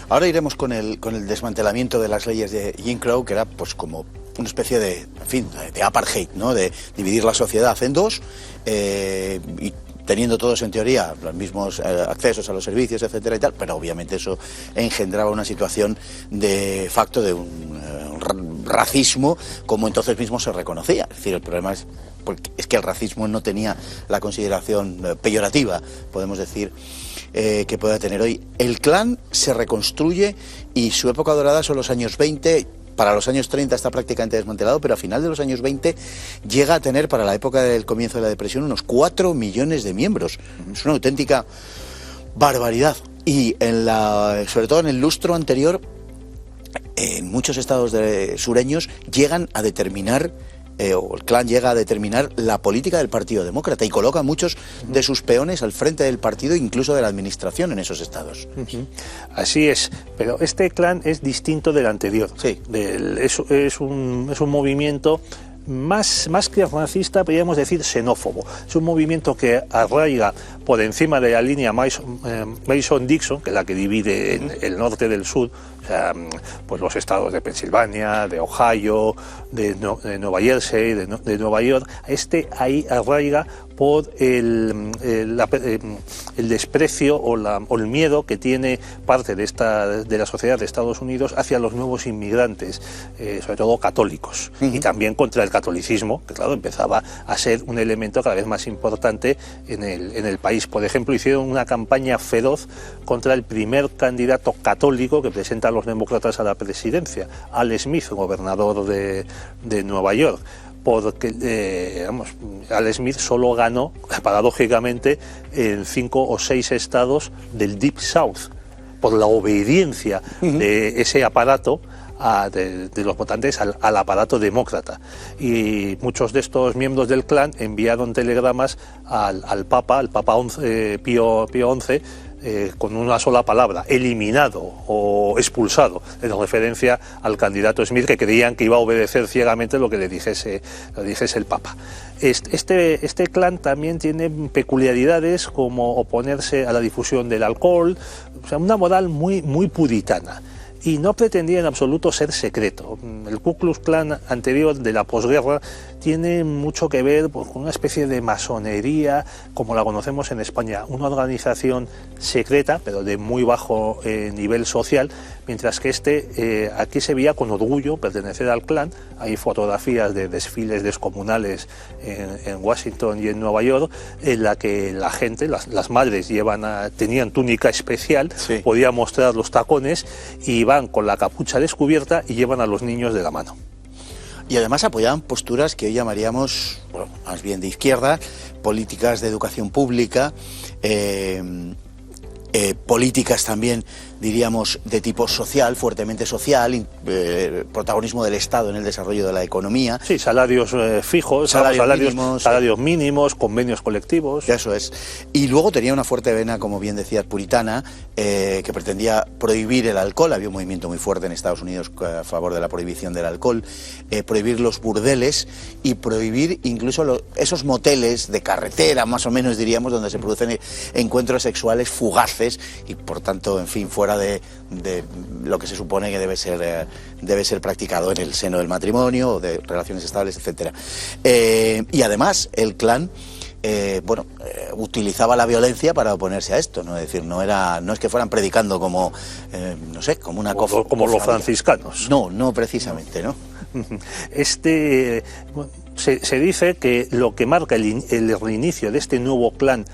Ahora iremos con el desmantelamiento de las leyes de Jim Crow, que era pues como una especie de apartheid, ¿no? De dividir la sociedad en dos, y teniendo todos en teoría los mismos accesos a los servicios, etcétera y tal, pero obviamente eso engendraba una situación de facto de un racismo como entonces mismo se reconocía. Es decir, el problema es que el racismo no tenía la consideración peyorativa, podemos decir, que pueda tener hoy. El Klan se reconstruye y su época dorada son los años 20. Para los años 30 está prácticamente desmantelado, pero a final de los años 20 llega a tener, para la época del comienzo de la depresión, unos 4 millones de miembros. Es una auténtica barbaridad. Y sobre todo en el lustro anterior, en muchos estados sureños llegan a determinar, o el Klan llega a determinar la política del Partido Demócrata y coloca a muchos de sus peones al frente del partido, incluso de la administración en esos estados. Así es, pero este Klan es distinto del anterior. Sí. Es un movimiento más que racista, podríamos decir xenófobo. Es un movimiento que arraiga por encima de la línea Mason-Dixon, que es la que divide el norte del sur, o sea, pues los estados de Pensilvania, de Ohio, de Nueva Jersey, de Nueva York. Ahí arraiga por el desprecio o el miedo que tiene parte de la sociedad de Estados Unidos hacia los nuevos inmigrantes, sobre todo católicos, y también contra el catolicismo, que claro, empezaba a ser un elemento cada vez más importante en el país. Por ejemplo, hicieron una campaña feroz contra el primer candidato católico que presentan los demócratas a la presidencia, Al Smith, gobernador de Nueva York. Porque Al Smith solo ganó, paradójicamente, en 5 o 6 estados del Deep South, por la obediencia de ese aparato de los votantes al aparato demócrata. Y muchos de estos miembros del Klan enviaron telegramas al Papa Pío XI, con una sola palabra: eliminado o expulsado, en referencia al candidato Smith, que creían que iba a obedecer ciegamente lo que le dijese el Papa. Este Klan también tiene peculiaridades como oponerse a la difusión del alcohol, o sea, una moral muy puritana. Y no pretendía en absoluto ser secreto. El Ku Klux Klan anterior, de la posguerra, tiene mucho que ver con una especie de masonería, como la conocemos en España, una organización secreta, pero de muy bajo nivel social, mientras que aquí se veía con orgullo pertenecer al Klan. Hay fotografías de desfiles descomunales en Washington y en Nueva York, en la que la gente, las madres tenían túnica especial, sí, podían mostrar los tacones y van con la capucha descubierta y llevan a los niños de la mano. Y además apoyaban posturas que hoy llamaríamos, bueno, más bien de izquierda, políticas de educación pública, políticas también, diríamos, de tipo social, fuertemente social, protagonismo del Estado en el desarrollo de la economía. Sí, salarios fijos, salarios mínimos, convenios colectivos. Eso es. Y luego tenía una fuerte vena, como bien decías, puritana, que pretendía prohibir el alcohol. Había un movimiento muy fuerte en Estados Unidos a favor de la prohibición del alcohol, prohibir los burdeles y prohibir incluso esos moteles de carretera, más o menos diríamos, donde se producen encuentros sexuales fugaces y por tanto, en fin, fuera de lo que se supone que debe ser practicado en el seno del matrimonio o de relaciones estables, etcétera. Y además el clan utilizaba la violencia para oponerse a esto, ¿no? Es decir, no es que fueran predicando como como una cosa como los franciscanos. No precisamente, ¿no? Se dice que lo que marca el reinicio de este nuevo clan,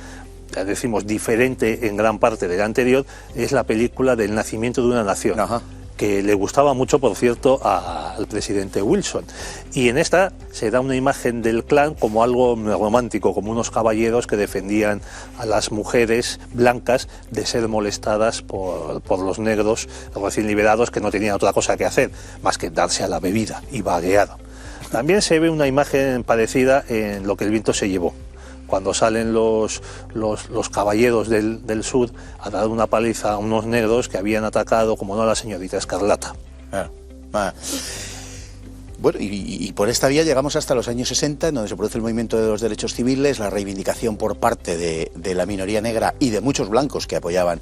ya decimos diferente en gran parte del anterior, es la película del nacimiento de una nación. Ajá. Que le gustaba mucho, por cierto, al presidente Wilson. Y en esta se da una imagen del clan como algo romántico, como unos caballeros que defendían a las mujeres blancas de ser molestadas por los negros recién liberados, que no tenían otra cosa que hacer más que darse a la bebida y vaguear. También se ve una imagen parecida en Lo que el viento se llevó, cuando salen los caballeros del sur a dar una paliza a unos negros que habían atacado, como no, a la señorita Escarlata. Bueno, y por esta vía llegamos hasta los años 60, en donde se produce el movimiento de los derechos civiles, la reivindicación por parte de la minoría negra y de muchos blancos que apoyaban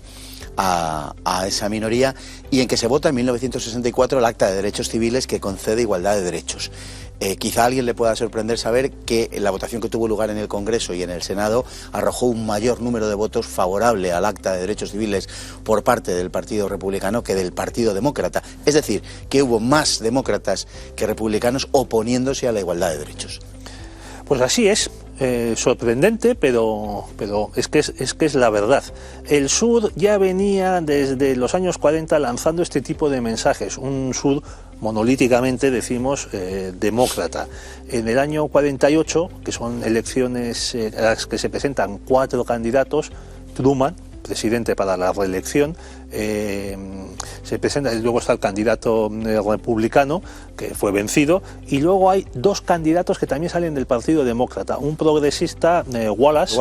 a esa minoría, y en que se vota en 1964 el Acta de Derechos Civiles, que concede igualdad de derechos. Quizá a alguien le pueda sorprender saber que la votación que tuvo lugar en el Congreso y en el Senado arrojó un mayor número de votos favorable al Acta de Derechos Civiles por parte del Partido Republicano que del Partido Demócrata. Es decir, que hubo más demócratas que republicanos oponiéndose a la igualdad de derechos. Pues así es. Sorprendente, pero es que es la verdad. El sur ya venía desde los años 40 lanzando este tipo de mensajes, un sur monolíticamente, decimos, demócrata. En el año 48, que son elecciones a las que se presentan 4 candidatos, Truman, presidente para la reelección, se presenta, y luego está el candidato republicano, que fue vencido, y luego hay 2 candidatos que también salen del Partido Demócrata, un progresista, Wallace,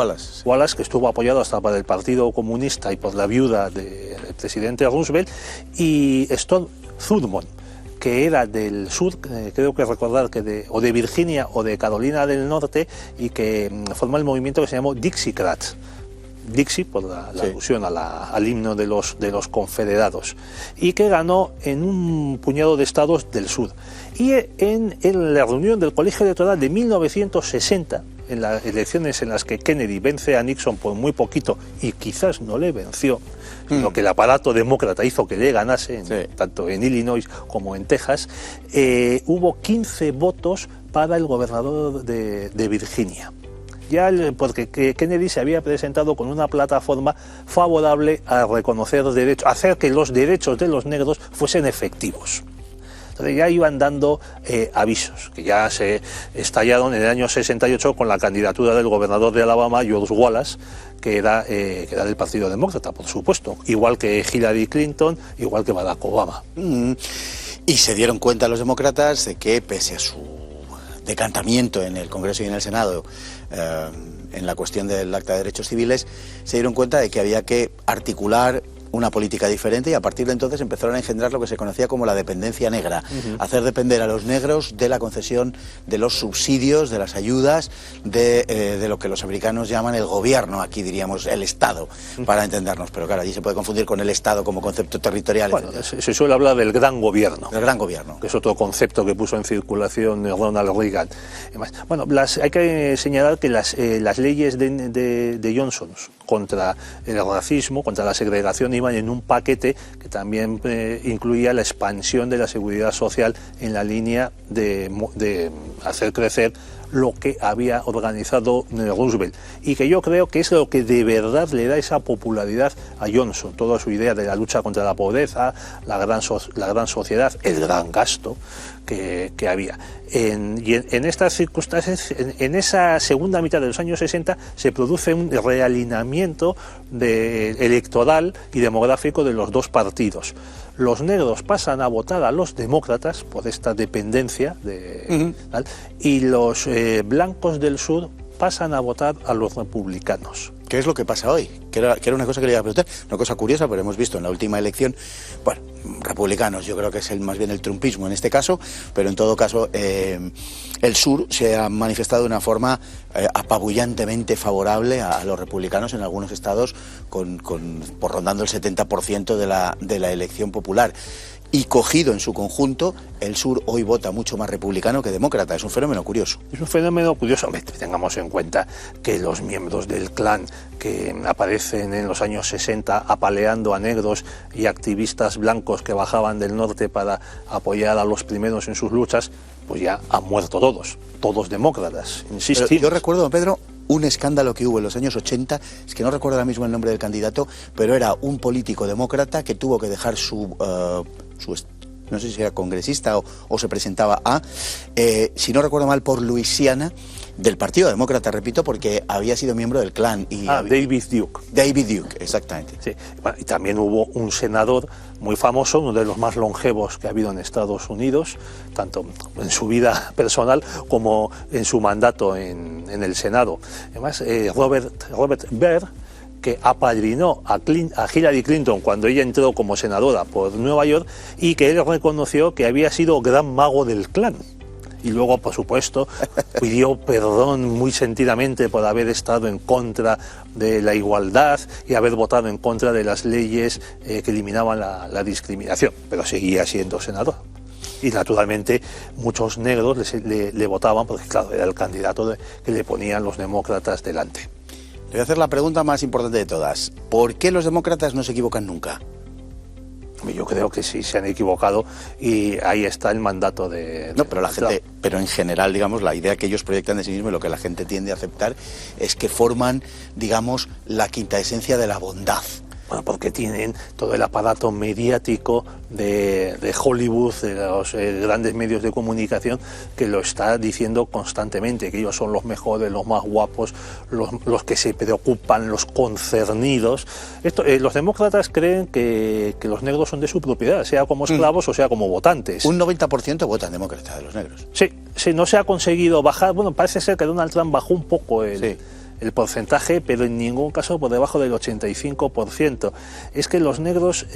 que estuvo apoyado hasta por el Partido Comunista y por la viuda del presidente Roosevelt, y Stone Thurmond, que era del sur, creo que recordar que de Virginia o de Carolina del Norte, y que formó el movimiento que se llamó Dixiecrats. Dixie, por la alusión al himno de los confederados, y que ganó en un puñado de estados del sur. Y en la reunión del Colegio Electoral de 1960, en las elecciones en las que Kennedy vence a Nixon por muy poquito, y quizás no le venció, sino que el aparato demócrata hizo que le ganase, tanto en Illinois como en Texas, hubo 15 votos para el gobernador de Virginia. Ya porque Kennedy se había presentado con una plataforma favorable a reconocer los derechos, a hacer que los derechos de los negros fuesen efectivos. Entonces ya iban dando avisos, que ya se estallaron en el año 68 con la candidatura del gobernador de Alabama, George Wallace, que era del Partido Demócrata, por supuesto, igual que Hillary Clinton, igual que Barack Obama. Y se dieron cuenta los demócratas de que, pese a su decantamiento en el Congreso y en el Senado en la cuestión del Acta de Derechos Civiles, se dieron cuenta de que había que articular una política diferente, y a partir de entonces empezaron a engendrar lo que se conocía como la dependencia negra, hacer depender a los negros de la concesión de los subsidios, de las ayudas, de lo que los americanos llaman el gobierno, aquí diríamos el Estado, para entendernos, pero claro, allí se puede confundir con el Estado como concepto territorial. Bueno, se suele hablar del gran gobierno. Del gran gobierno. Que es otro concepto que puso en circulación Ronald Reagan. Bueno, hay que señalar que las leyes de Johnson contra el racismo, contra la segregación, iban en un paquete que también incluía la expansión de la seguridad social en la línea de hacer crecer lo que había organizado Roosevelt, y que yo creo que es lo que de verdad le da esa popularidad a Johnson, toda su idea de la lucha contra la pobreza, la gran sociedad, el gran gasto que había. En estas circunstancias, en esa segunda mitad de los años 60, se produce un realineamiento electoral y demográfico de los dos partidos. Los negros pasan a votar a los demócratas por esta dependencia y los blancos del sur pasan a votar a los republicanos. ¿Qué es lo que pasa hoy? Que era una cosa que le iba a preguntar, una cosa curiosa, pero hemos visto en la última elección, bueno, republicanos, yo creo que es más bien el trumpismo en este caso, pero en todo caso el sur se ha manifestado de una forma apabullantemente favorable a los republicanos en algunos estados, por rondando el 70% de la elección popular. Y cogido en su conjunto, el sur hoy vota mucho más republicano que demócrata. Es un fenómeno curioso. Es un fenómeno curioso. Tengamos en cuenta que los miembros del Klan que aparecen en los años 60 apaleando a negros y activistas blancos que bajaban del norte para apoyar a los primeros en sus luchas, pues ya han muerto todos demócratas, insistimos. Pero yo recuerdo, don Pedro, un escándalo que hubo en los años 80, es que no recuerdo ahora mismo el nombre del candidato, pero era un político demócrata que tuvo que dejar no sé si era congresista o se presentaba si no recuerdo mal, por Luisiana, del Partido Demócrata, repito, porque había sido miembro del Klan. David Duke. David Duke, exactamente. Sí. Bueno, y también hubo un senador muy famoso, uno de los más longevos que ha habido en Estados Unidos, tanto en su vida personal como en su mandato en el Senado. Además, Robert Byrd, que apadrinó a Hillary Clinton cuando ella entró como senadora por Nueva York, y que él reconoció que había sido gran mago del Klan. Y luego, por supuesto, pidió perdón muy sentidamente por haber estado en contra de la igualdad y haber votado en contra de las leyes que eliminaban la discriminación, pero seguía siendo senador. Y naturalmente muchos negros le votaban porque, claro, era el candidato que le ponían los demócratas delante. Le voy a hacer la pregunta más importante de todas. ¿Por qué los demócratas no se equivocan nunca? Yo creo que sí se han equivocado, y ahí está el mandato de no, pero la gente, pero en general, digamos, la idea que ellos proyectan de sí mismos y lo que la gente tiende a aceptar es que forman, digamos, la quinta esencia de la bondad. Bueno, porque tienen todo el aparato mediático de Hollywood, de los grandes medios de comunicación, que lo está diciendo constantemente, que ellos son los mejores, los más guapos, los que se preocupan, los concernidos. Los demócratas creen que los negros son de su propiedad, sea como esclavos o sea como votantes. Un 90% votan demócrata de los negros. Sí, no se ha conseguido bajar. Bueno, parece ser que Donald Trump bajó un poco el porcentaje, pero en ningún caso por debajo del 85%. Es que los negros,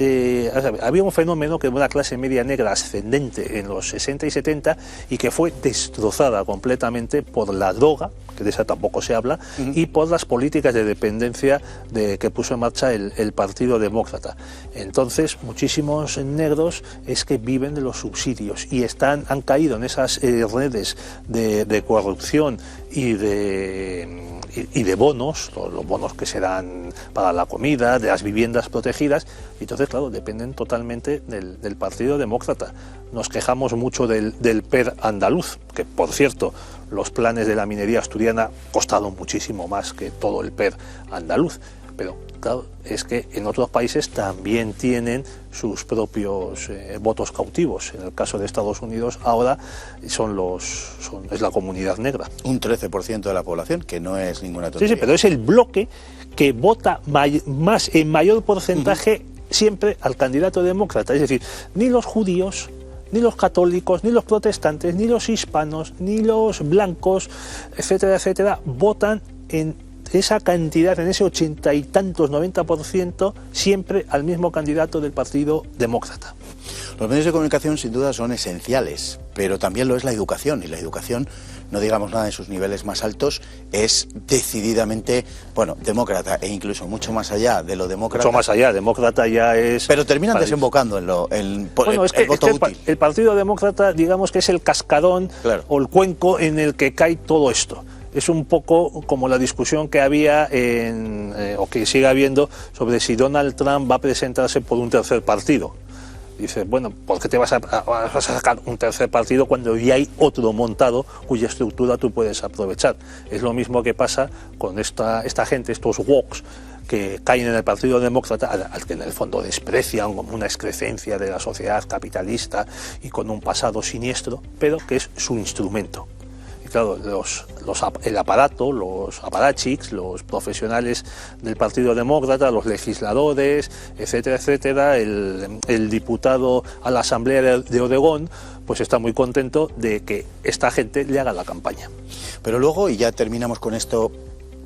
había un fenómeno que era una clase media negra ascendente en los 60 y 70 y que fue destrozada completamente por la droga, que de esa tampoco se habla, y por las políticas de dependencia que puso en marcha el Partido Demócrata. Entonces, muchísimos negros es que viven de los subsidios y han caído en esas redes de corrupción y de bonos, los bonos que se dan para la comida, de las viviendas protegidas, y entonces, claro, dependen totalmente del Partido Demócrata. Nos quejamos mucho del PER andaluz, que, por cierto, los planes de la minería asturiana costaron muchísimo más que todo el PER andaluz, pero claro, es que en otros países también tienen sus propios votos cautivos. En el caso de Estados Unidos ahora es la comunidad negra. Un 13% de la población, que no es ninguna tontería. Sí, pero es el bloque que vota en mayor porcentaje siempre al candidato demócrata. Es decir, ni los judíos, ni los católicos, ni los protestantes, ni los hispanos, ni los blancos, etcétera, etcétera, votan en esa cantidad, en ese 80 y tantos, 90%, siempre al mismo candidato del Partido Demócrata. Los medios de comunicación sin duda son esenciales, pero también lo es la educación, y la educación, no digamos nada en sus niveles más altos, es decididamente, demócrata, e incluso mucho más allá de lo demócrata. Mucho más allá, demócrata ya es... Pero terminan desembocando en el voto útil. El Partido Demócrata, digamos que es el cascarón, claro, o el cuenco en el que cae todo esto. Es un poco como la discusión que había o que sigue habiendo sobre si Donald Trump va a presentarse por un tercer partido. Dices, bueno, ¿por qué te vas a sacar un tercer partido cuando ya hay otro montado cuya estructura tú puedes aprovechar? Es lo mismo que pasa con esta gente, estos woks, que caen en el Partido Demócrata, al que en el fondo desprecian como una excrecencia de la sociedad capitalista y con un pasado siniestro, pero que es su instrumento. Y claro, el aparato, los aparachiks, los profesionales del Partido Demócrata, los legisladores, etcétera, etcétera, el diputado a la Asamblea de Oregón, pues está muy contento de que esta gente le haga la campaña. Pero luego, y ya terminamos con esto,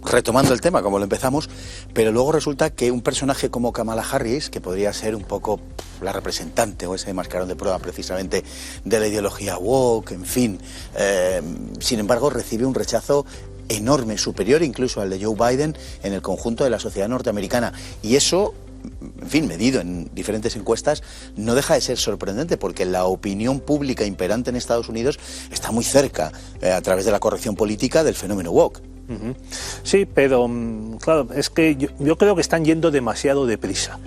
retomando el tema como lo empezamos, pero luego resulta que un personaje como Kamala Harris, que podría ser un poco la representante o ese mascarón de prueba precisamente de la ideología woke, en fin, sin embargo recibe un rechazo enorme, superior incluso al de Joe Biden en el conjunto de la sociedad norteamericana, y eso, en fin, medido en diferentes encuestas, no deja de ser sorprendente, porque la opinión pública imperante en Estados Unidos está muy cerca, a través de la corrección política, del fenómeno woke. Sí, pero claro, es que yo creo que están yendo demasiado deprisa.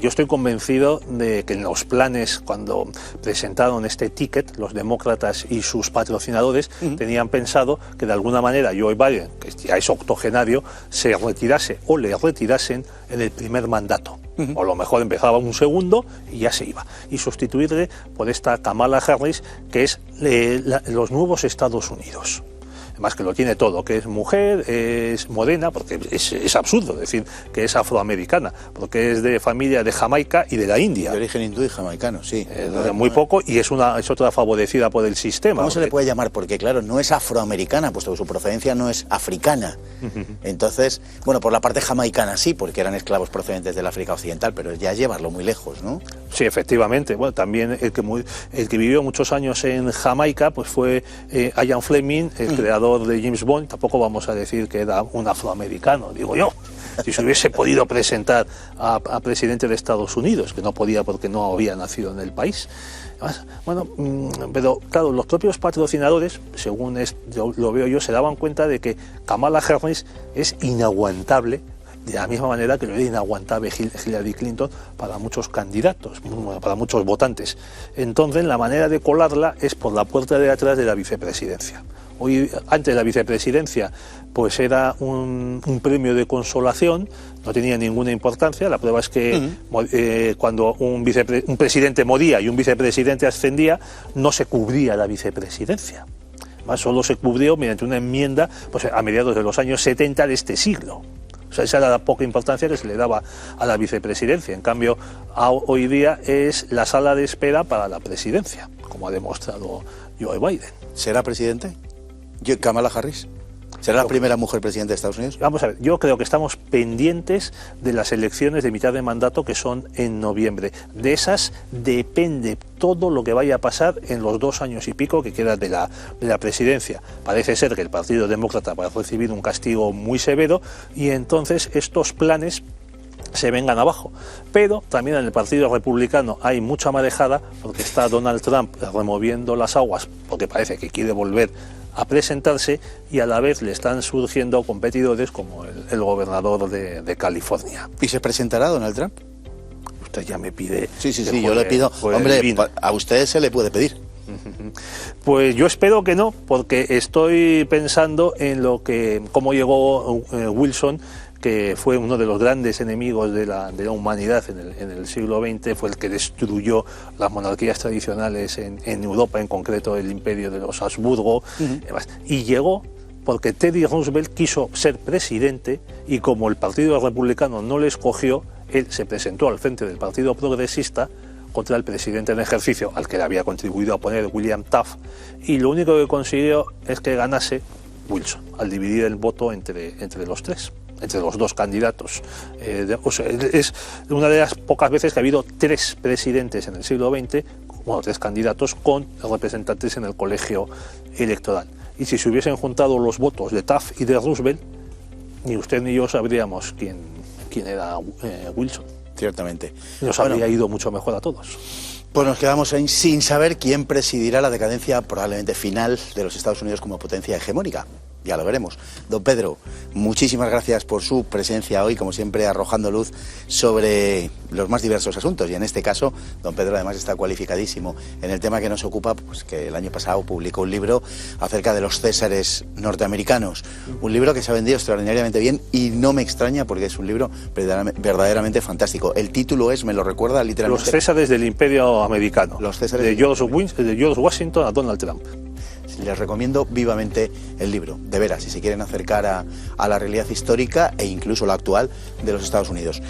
Yo estoy convencido de que en los planes, cuando presentaron este ticket, los demócratas y sus patrocinadores tenían pensado que de alguna manera Joe Biden, que ya es octogenario, se retirase o le retirasen en el primer mandato. O a lo mejor empezaba un segundo y ya se iba. Y sustituirle por esta Kamala Harris, que es los nuevos Estados Unidos. Además que lo tiene todo, que es mujer, es morena, porque es absurdo decir que es afroamericana, porque es de familia de Jamaica y de la India. De origen hindú y jamaicano, sí. Muy poco, y es otra favorecida por el sistema. ¿Cómo se le puede llamar? Porque claro, no es afroamericana, puesto que su procedencia no es africana. Entonces, bueno, por la parte jamaicana sí, porque eran esclavos procedentes del África Occidental, pero ya llevarlo muy lejos, ¿no? Sí, efectivamente. Bueno, también el que vivió muchos años en Jamaica, pues fue Ian Fleming, el creador de James Bond. Tampoco vamos a decir que era un afroamericano, digo yo. Si se hubiese podido presentar a presidente de Estados Unidos, que no podía porque no había nacido en el país. Además, bueno, pero claro, los propios patrocinadores, según lo veo yo, se daban cuenta de que Kamala Harris es inaguantable, de la misma manera que lo era inaguantable Hillary Clinton para muchos candidatos, para muchos votantes. Entonces, la manera de colarla es por la puerta de atrás de la vicepresidencia. Hoy, antes la vicepresidencia, pues era un premio de consolación, no tenía ninguna importancia. La prueba es que cuando un presidente moría y un vicepresidente ascendía, no se cubría la vicepresidencia. Más solo se cubrió mediante una enmienda, pues, a mediados de los años 70 de este siglo. O sea, esa era la poca importancia que se le daba a la vicepresidencia. En cambio, hoy día es la sala de espera para la presidencia, como ha demostrado Joe Biden. ¿Será presidente Kamala Harris? ¿Será la primera mujer presidenta de Estados Unidos? Vamos a ver, yo creo que estamos pendientes de las elecciones de mitad de mandato, que son en noviembre. De esas depende todo lo que vaya a pasar en los 2 años y pico que queda de la presidencia. Parece ser que el Partido Demócrata va a recibir un castigo muy severo y entonces estos planes se vengan abajo. Pero también en el Partido Republicano hay mucha marejada, porque está Donald Trump removiendo las aguas, porque parece que quiere volver a presentarse, y a la vez le están surgiendo competidores como el gobernador de California. ¿Y se presentará Donald Trump? Usted ya me pide... Sí, yo le pido. Hombre, a usted se le puede pedir. Pues yo espero que no, porque estoy pensando en cómo llegó Wilson, que fue uno de los grandes enemigos de la humanidad en el siglo XX, fue el que destruyó las monarquías tradicionales en Europa, en concreto el imperio de los Habsburgo, y llegó porque Teddy Roosevelt quiso ser presidente, y como el Partido Republicano no le escogió, él se presentó al frente del Partido Progresista contra el presidente en ejercicio, al que le había contribuido a poner William Taft, y lo único que consiguió es que ganase Wilson, al dividir el voto entre los tres, entre los dos candidatos. Es una de las pocas veces que ha habido 3 presidentes en el siglo XX, 3 candidatos con representantes en el colegio electoral. Y si se hubiesen juntado los votos de Taft y de Roosevelt, ni usted ni yo sabríamos quién era Wilson. Ciertamente. Nos habría ido mucho mejor a todos. Pues nos quedamos sin saber quién presidirá la decadencia probablemente final de los Estados Unidos como potencia hegemónica. ya lo veremos. Don Pedro, muchísimas gracias por su presencia hoy, como siempre, arrojando luz sobre los más diversos asuntos. Y en este caso, don Pedro además está cualificadísimo en el tema que nos ocupa, pues que el año pasado publicó un libro acerca de los Césares norteamericanos. Un libro que se ha vendido extraordinariamente bien y no me extraña porque es un libro verdaderamente fantástico. El título es, me lo recuerda literalmente... Los Césares del Imperio Americano. Los Césares de George Washington a Donald Trump. Les recomiendo vivamente el libro, de veras, si se quieren acercar a la realidad histórica e incluso la actual de los Estados Unidos.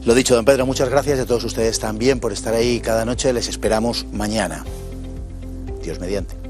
Lo dicho, don Pedro, muchas gracias y a todos ustedes también por estar ahí cada noche. Les esperamos mañana. Dios mediante.